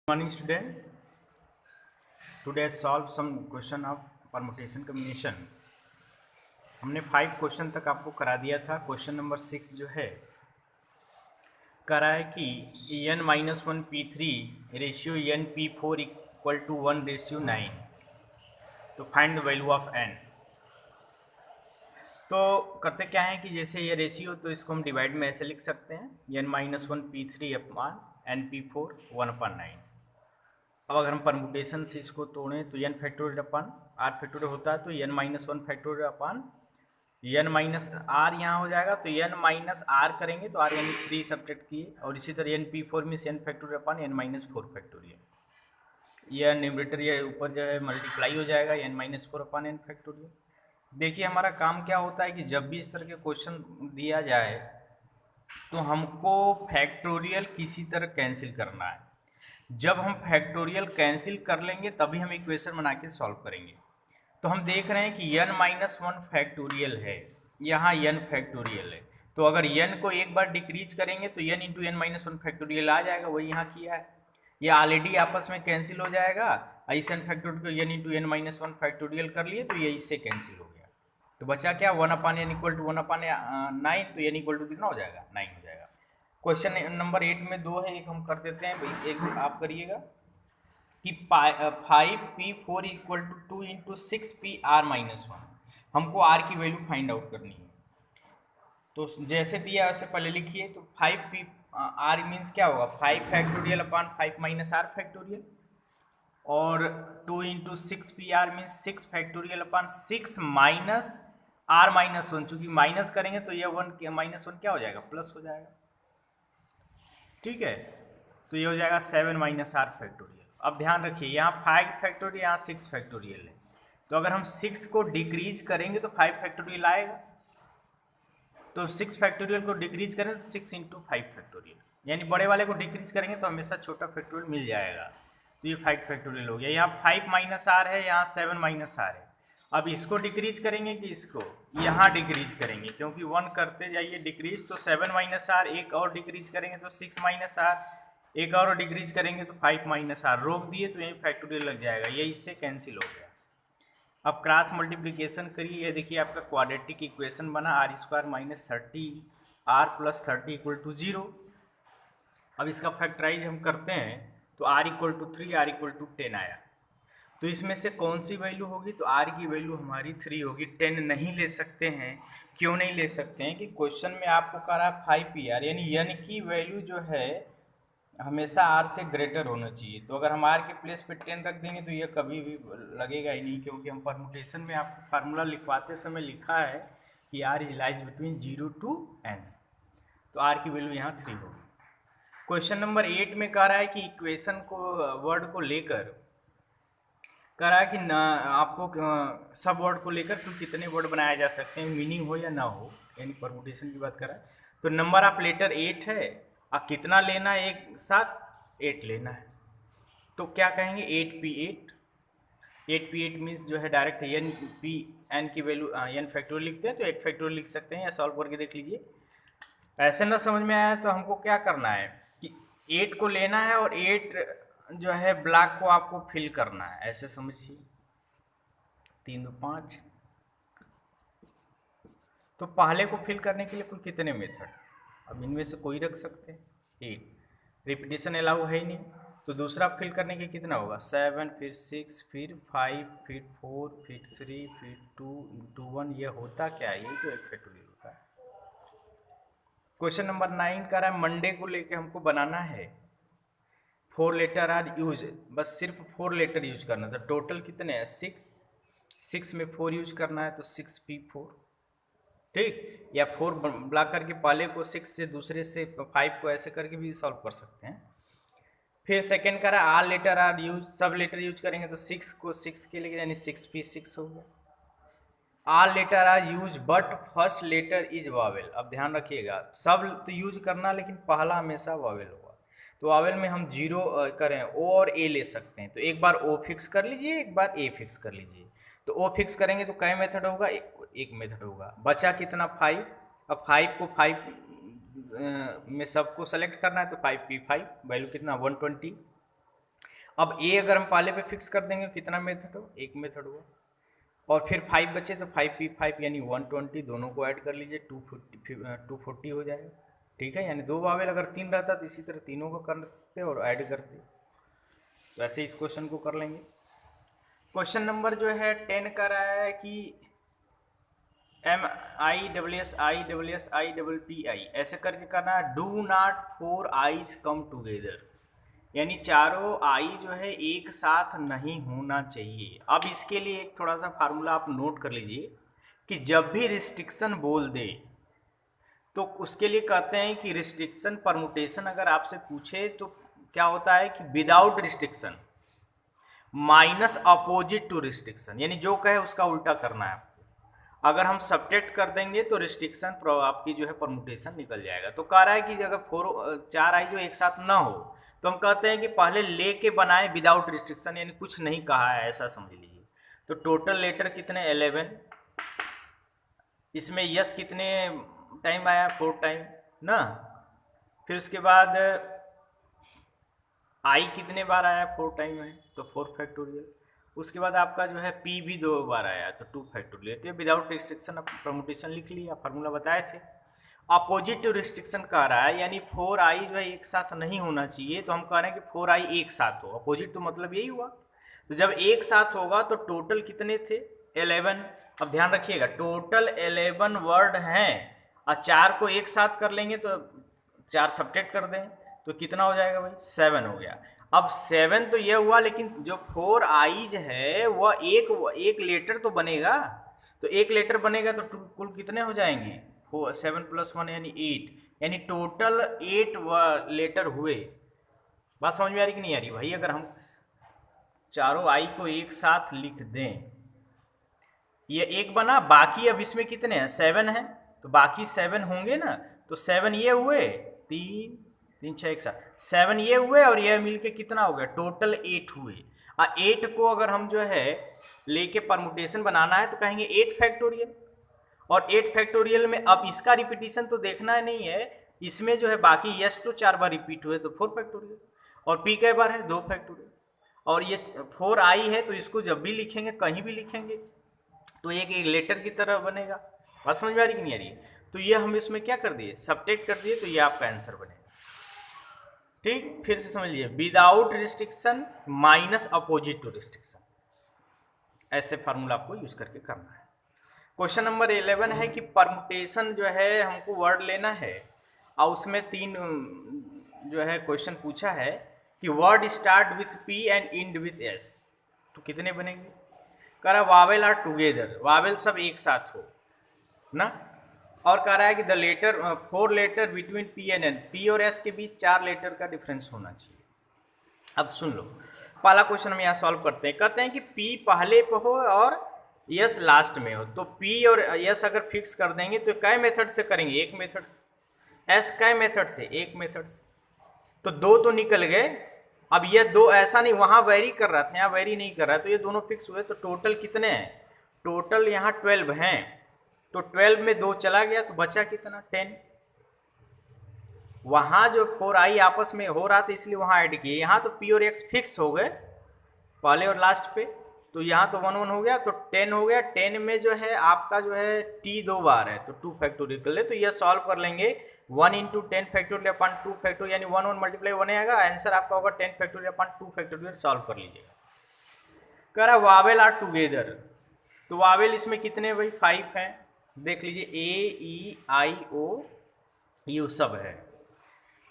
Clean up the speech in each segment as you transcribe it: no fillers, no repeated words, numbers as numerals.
Morning student. Today I solve some question of permutation combination. हमने 5 question तक आपको करा दिया था। क्वेश्चन नंबर 6 जो है करा है कि n-1p3 ratio np4 equal to 1:9। तो find the value of n। तो करते क्या है कि जैसे ये रेशियो तो इसको हम डिवाइड में ऐसे लिख सकते हैं n-1p3 अपॉन np4 1/9। अब अगर हम परमुटेशन से इसको तोड़ें तो n फैक्टोरियल अपन r फैक्टोरियल होता है, तो n-1 फैक्टोरियल अपन n-r यहाँ हो जाएगा। तो n-r करेंगे तो r यानी 3 सब्ट्रैक्ट किए, और इसी तरह np4 में n फैक्टोरियल अपन n-4 फैक्टोरियल। यह न्यूमरेटर ये ऊपर जो है मल्टीप्लाई हो जाएगा n-4 अपन n फैक्टोरियल। देखिए हमारा काम क्या होता है कि जब भी इस तरह के क्वेश्चन दिया जाए तो हमको फैक्टोरियल किसी तरह कैंसिल करना है। जब हम फैक्टोरियल कैंसिल कर लेंगे तभी हम इक्वेशन बना के सॉल्व करेंगे। तो हम देख रहे हैं कि n-1 फैक्टोरियल है, यहाँ n फैक्टोरियल है। तो अगर n को एक बार डिक्रीज करेंगे तो n इंटू n-1 फैक्टोरियल आ जाएगा, वही यहाँ किया है। ये ऑलरेडी आपस में कैंसिल हो जाएगा। इस n फैक्टोरियल को n इंटू n-1 फैक्टोरियल कर लिए तो ये इससे कैंसिल हो गया। तो बचा क्या 1/n इक्वल टू 1/9। तो n इक्वल टू कितना हो जाएगा 9 हो जाएगा। क्वेश्चन नंबर 8 में 2 है, एक हम कर देते हैं भाई, एक आप करिएगा कि 5p4 equal to 2 into 6pr-1। हमको r की वैल्यू फाइंड आउट करनी है। तो जैसे दिया है उससे पहले लिखिए। तो 5p r मीन्स क्या होगा 5 factorial upon 5 minus r factorial, और 2 into 6pr means 6 factorial upon 6 minus r-1। चूंकि माइनस करेंगे तो ये -1 क्या हो जाएगा प्लस हो जाएगा। ठीक है, तो ये हो जाएगा 7 माइनस r फैक्टोरियल। अब ध्यान रखिए यहाँ 5 फैक्टोरियल, यहाँ 6 फैक्टोरियल है। तो अगर हम 6 को डिक्रीज करेंगे तो 5 फैक्टोरियल आएगा। तो 6 फैक्टोरियल को डिक्रीज करें तो 6 इंटू 5 फैक्टोरियल, यानी बड़े वाले को डिक्रीज करेंगे तो हमेशा छोटा फैक्टोरियल मिल जाएगा। तो ये 5 फैक्टोरियल हो गया। यहाँ 5 माइनस r है, यहाँ 7 माइनस r है। अब इसको डिक्रीज करेंगे कि इसको यहाँ डिक्रीज करेंगे, क्योंकि 1 करते जाइए डिक्रीज। तो 7 माइनस r, एक और डिक्रीज करेंगे तो 6 माइनस r, एक और डिक्रीज करेंगे तो 5 माइनस r। रोक दिए तो यही फैक्टोरियल लग जाएगा, ये इससे कैंसिल हो गया। अब क्रॉस मल्टीप्लिकेशन करिए, ये देखिए आपका क्वाड्रेटिक इक्वेशन बना r² minus 30r plus 30 equal to 0। अब इसका फैक्टराइज हम करते हैं तो r equal to 3, r equal to 10 आया। तो इसमें से कौन सी वैल्यू होगी, तो r की वैल्यू हमारी 3 होगी। 10 नहीं ले सकते हैं। क्यों नहीं ले सकते हैं कि क्वेश्चन में आपको कह रहा है 5pr, यानी n की वैल्यू जो है हमेशा r से ग्रेटर होना चाहिए। तो अगर हम r के प्लेस पे 10 रख देंगे तो ये कभी भी लगेगा ही नहीं, क्योंकि हम परमुटेशन में आपको फार्मूला लिखवाते समय लिखा है कि r is lies between 0 to n। तो r की वैल्यू यहाँ 3 होगी। क्वेश्चन नंबर 8 में कह रहा है कि इक्वेशन को वर्ड को लेकर कह रहा है कि आपको सब वर्ड को लेकर तो कितने वर्ड बनाए जा सकते हैं, मीनिंग हो या ना हो, यानी परमुटेशन की बात कर रहा है। तो नंबर ऑफ लेटर 8 है, और कितना लेना है एक साथ 8 लेना है। तो क्या कहेंगे 8p8। 8p8 मीन्स जो है डायरेक्ट n की वैल्यू n फैक्टोरियल लिखते हैं तो 8 फैक्टोरियल लिख सकते हैं, या सॉल्व करके देख लीजिए। ऐसे ना समझ में आया तो हमको क्या करना है कि 8 को लेना है और 8 जो है ब्लॉक को आपको फिल करना है, ऐसे समझिए। 3 2 5। तो पहले को फिल करने के लिए कुल कितने मेथड, अब इनमें से कोई रख सकते हैं। 8 रिपीटेशन अलाउ है ही नहीं। तो दूसरा फिल करने के कितना होगा 7, फिर 6, फिर 5, फिर 4, फिर 3, फिर 2 इंटू 1। ये होता क्या है, ये जो एक फैक्टोरियल होता है। क्वेश्चन नंबर 9 का रहा है मंडे को लेके हमको बनाना है 4 लेटर आर यूज, बस सिर्फ 4 लेटर यूज करना था। टोटल कितने हैं 6 में 4 यूज करना है तो 6p4। ठीक, या 4 ब्लॉक करके पहले को 6 से दूसरे से 5 को ऐसे करके भी सॉल्व कर सकते हैं। फिर सेकेंड का रहा आर लेटर आर यूज, सब लेटर यूज करेंगे तो 6 को 6 के लिए यानी 6p6 हो गया। Are letter are use but first letter is vowel. अब ध्यान रखिएगा सब तो यूज करना, लेकिन पहला हमेशा वावेल होगा। तो वावेल में हम 0 करें ओ और ए ले सकते हैं। तो एक बार ओ फिक्स कर लीजिए, एक बार ए फिक्स कर लीजिए। तो ओ फिक्स करेंगे तो कई मेथड होगा, एक मेथड होगा। बचा कितना 5। अब 5 को 5 में सबको सेलेक्ट करना है तो 5p5 वैल्यू कितना 120। अब ए अगर हम पहले पे फिक्स कर देंगे कितना मेथड हो, एक मेथड हुआ, और फिर 5 बचे तो 5p5 यानी 120, दोनों को ऐड कर लीजिए 240 हो जाएगा। ठीक है, यानी 2 वावेल अगर 3 रहता तो इसी तरह तीनों को करते और ऐड करते। तो ऐसे इस क्वेश्चन को कर लेंगे। क्वेश्चन नंबर जो है 10 का रहा है कि MISSISSIPPI ऐसे करके करना है। Do not 4 eyes come together, यानी चारों आई जो है एक साथ नहीं होना चाहिए। अब इसके लिए एक थोड़ा सा फार्मूला आप नोट कर लीजिए कि जब भी रिस्ट्रिक्शन बोल दे तो उसके लिए कहते हैं कि रिस्ट्रिक्शन परमुटेशन अगर आपसे पूछे तो क्या होता है कि without restriction minus opposite to restriction, यानी जो कहे उसका उल्टा करना है आपको। अगर हम सब्ट्रैक्ट कर देंगे तो रिस्ट्रिक्शन आपकी जो है परमुटेशन निकल जाएगा। तो कह रहा है कि अगर 4 आई जो एक साथ ना हो तो हम कहते हैं कि पहले लेके बनाए विदाउट रिस्ट्रिक्शन, यानी कुछ नहीं कहा है ऐसा समझ लीजिए। तो टोटल लेटर कितने 11, इसमें यस कितने टाइम आया 4 टाइम ना, फिर उसके बाद आई कितने बार आया 4 टाइम है तो 4 फैक्टोरियल, उसके बाद आपका जो है पी भी 2 बार आया तो 2 फैक्टोरियल। तो विदाउट रिस्ट्रिक्शन आप परमुटेशन लिख लिया, फार्मूला बताए थे। अपोजिट टू रिस्ट्रिक्शन कह रहा है यानी 4 आई जो है एक साथ नहीं होना चाहिए, तो हम कह रहे हैं कि 4 आई एक साथ हो। अपोजिट तो मतलब यही हुआ, तो जब एक साथ होगा तो टोटल कितने थे 11। अब ध्यान रखिएगा टोटल 11 वर्ड हैं और 4 को एक साथ कर लेंगे तो 4 सब्ट्रैक्ट कर दें तो कितना हो जाएगा भाई 7 हो गया। अब 7 तो ये हुआ, लेकिन जो 4 आईज है वह एक लेटर तो बनेगा, तो एक लेटर बनेगा तो कुल कितने हो जाएंगे 7 + 1 यानी 8, यानी टोटल 8 लेटर हुए। बात समझ में आ रही कि नहीं आ रही भाई? अगर हम चारों आई को एक साथ लिख दें, ये एक बना, बाकी अब इसमें कितने हैं 7 हैं, तो बाकी 7 होंगे ना, तो 7 ये हुए, 3 3 6 एक साथ 7 ये हुए और ये मिलके कितना हो गया टोटल 8 हुए। और 8 को अगर हम जो है लेके परमुटेशन बनाना है तो कहेंगे 8 फैक्टोरियल, और 8 फैक्टोरियल में अब इसका रिपीटिशन तो देखना नहीं है, इसमें जो है बाकी यस तो 4 बार रिपीट हुए तो 4 फैक्टोरियल, और पी कै बार है 2 फैक्टोरियल, और ये 4 आई है तो इसको जब भी लिखेंगे कहीं भी लिखेंगे तो एक लेटर की तरह बनेगा। बात समझ में आ रही कि नहीं आ रही है? तो ये हम इसमें क्या कर दिए सब्ट्रैक्ट कर दिए, तो ये आपका आंसर बनेगा। ठीक, फिर से समझ लीजिए without restriction minus opposite to restriction, ऐसे फार्मूला आपको यूज करके करना है। क्वेश्चन नंबर 11 है कि परमुटेशन जो है हमको वर्ड लेना है और उसमें 3 जो है क्वेश्चन पूछा है कि word start with P and and with S, तो कितने बनेंगे? कह रहा है वावेल आर टुगेदर, वावेल सब एक साथ हो ना, और कह रहा है कि the letter 4 letter between P and N, P और एस के बीच 4 लेटर का डिफरेंस होना चाहिए। अब सुन लो, पहला क्वेश्चन हम यहाँ सॉल्व करते हैं। कहते हैं कि पी पहले पे हो और यस लास्ट में हो, तो पी और यस अगर फिक्स कर देंगे तो कै मेथड से करेंगे? एक मेथड से। एस कै मेथड से? एक मेथड से। तो 2 तो निकल गए। अब ये 2 ऐसा नहीं, वहां वेरी कर रहा था, यहाँ वेरी नहीं कर रहा है, तो ये दोनों फिक्स हुए। तो टोटल कितने हैं? टोटल यहाँ 12 हैं, तो 12 में 2 चला गया तो बचा कितना 10। वहां जो 4 आई आपस में हो रहा था इसलिए वहां ऐड किए, यहाँ तो पी और एक्स फिक्स हो गए पहले और लास्ट पे, तो यहाँ तो 1 1 हो गया तो 10 हो गया। 10 में जो है आपका जो है टी 2 बार है तो 2 फैक्टोरियल कर ले, तो ये सॉल्व कर लेंगे 1 × 10 फैक्टोरियल अपन 2 फैक्टोरियल, यानी 1 1 × 1 आएगा, आंसर आपका होगा 10 फैक्टोरियल अपन 2 फैक्टोरियल। सॉल्व कर लीजिएगा। कह रहा वावेल आर टुगेदर, तो वावेल इसमें कितने भाई 5 हैं, देख लीजिए ए ई आई ओ यू सब है,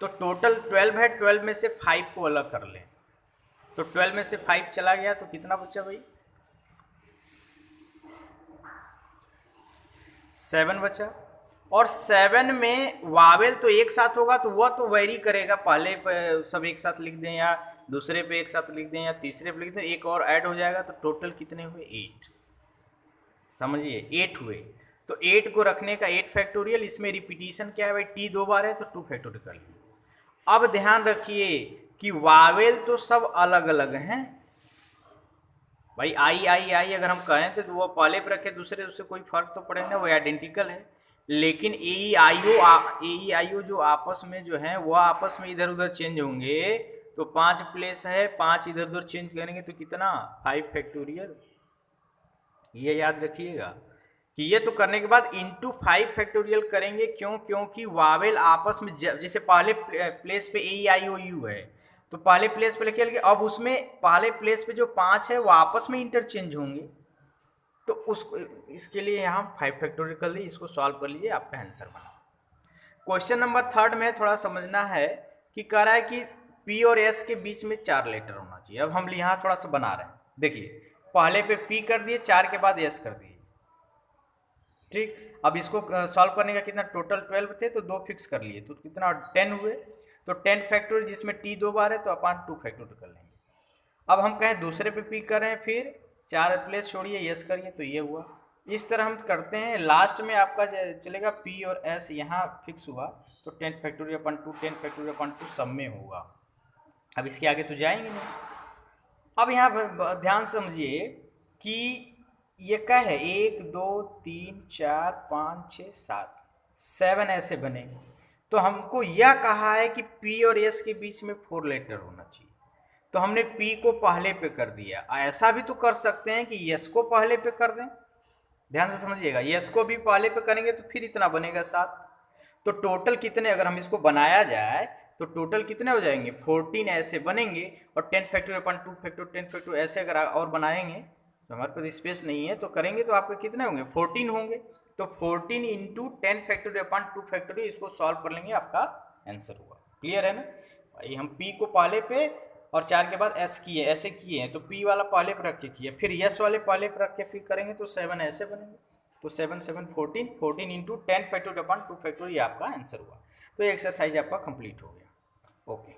तो टोटल 12 है। 12 में से 5 को अलग कर लें, तो 12 में से 5 चला गया तो कितना बचा भाई 7 बचा। और 7 में वावेल तो एक साथ होगा तो वह तो वेरी करेगा, पहले पे सब एक साथ लिख दें या दूसरे पे एक साथ लिख दें या तीसरे पे लिख दें, एक और ऐड हो जाएगा, तो टोटल कितने हुए 8। समझिए 8 हुए, तो 8 को रखने का 8 फैक्टोरियल, इसमें रिपीटिशन क्या है भाई टी 2 बार है तो 2 फैक्टोरियल कर लीजिए। अब ध्यान रखिए कि वावेल तो सब अलग अलग हैं भाई, आई आई आई अगर हम कहें तो वो पहले पे रखे दूसरे, उससे कोई फर्क तो पड़ेगा ना, वो आइडेंटिकल है। लेकिन ए ई आई ओ जो आपस में जो है वह आपस में इधर उधर चेंज होंगे, तो 5 प्लेस है, 5 इधर उधर चेंज करेंगे तो कितना 5 फैक्टोरियल। ये याद रखिएगा कि ये तो करने के बाद इंटू 5 फैक्टोरियल करेंगे, क्यों? क्योंकि वावेल आपस में जैसे पहले प्लेस पे ए आई ओ यू है तो पहले प्लेस पे लिखे, अब उसमें पहले प्लेस पे जो 5 है वो आपस में इंटरचेंज होंगे, तो उसको इसके लिए यहाँ 5 फैक्टोरियल कर लीजिए, इसको सॉल्व कर लीजिए, आपका आंसर बना। क्वेश्चन नंबर 3 में थोड़ा समझना है कि कह रहा है कि P और S के बीच में 4 लेटर होना चाहिए। अब हम यहाँ थोड़ा सा बना रहे हैं, देखिए पहले पे P कर दिए, 4 के बाद S कर दिए, ठीक। अब इसको सॉल्व करने का कितना, टोटल 12 थे तो 2 फिक्स कर लिए तो कितना 10 हुए, तो 10 फैक्टोरियल जिसमें T 2 बार है तो अपन 2 फैक्टोरियल कर लेंगे। अब हम कहें दूसरे पे P कर रहे हैं, फिर 4 प्लेस छोड़िए S करिए, तो ये हुआ। इस तरह हम करते हैं, लास्ट में आपका चलेगा P और S यहाँ फिक्स हुआ तो 10 फैक्टोरियल अपन 2 10 फैक्टोरियल अपन 2 सब में होगा। अब इसके आगे तो जाएंगे नहीं। अब यहाँ ध्यान समझिए कि ये क्या है, 1 2 3 4 5 6 7 7 ऐसे बने, तो हमको यह कहा है कि P और S के बीच में 4 लेटर होना चाहिए, तो हमने P को पहले पे कर दिया। ऐसा भी तो कर सकते हैं कि S को पहले पे कर दें, ध्यान से समझिएगा, S को भी पहले पे करेंगे तो फिर इतना बनेगा 7, तो टोटल कितने, अगर हम इसको बनाया जाए तो टोटल कितने हो जाएंगे 14 ऐसे बनेंगे, और 10 फैक्टोरियल अपन 2 फैक्टोरियल 10 फैक्टोरियल ऐसे अगर और बनाएंगे तो हमारे पास स्पेस नहीं है, तो करेंगे तो आपके कितने होंगे 14 होंगे, तो 14 इंटू 10 फैक्टोरियल अपन 2 फैक्टोरियल, इसको सॉल्व कर लेंगे, आपका आंसर होगा। क्लियर है ना भाई, हम P को पहले पे और 4 के बाद S किए, ऐसे किए हैं, तो P वाला पहले पे रख के किए, फिर S वाले पहले पे रख के फिर करेंगे तो 7 ऐसे बनेंगे, तो 7 7 14 14 इंटू 10 फैक्टोरियल अपन 2 फैक्टोरियल, आपका आंसर हुआ। तो ये एक्सरसाइज आपका कंप्लीट हो गया। ओके।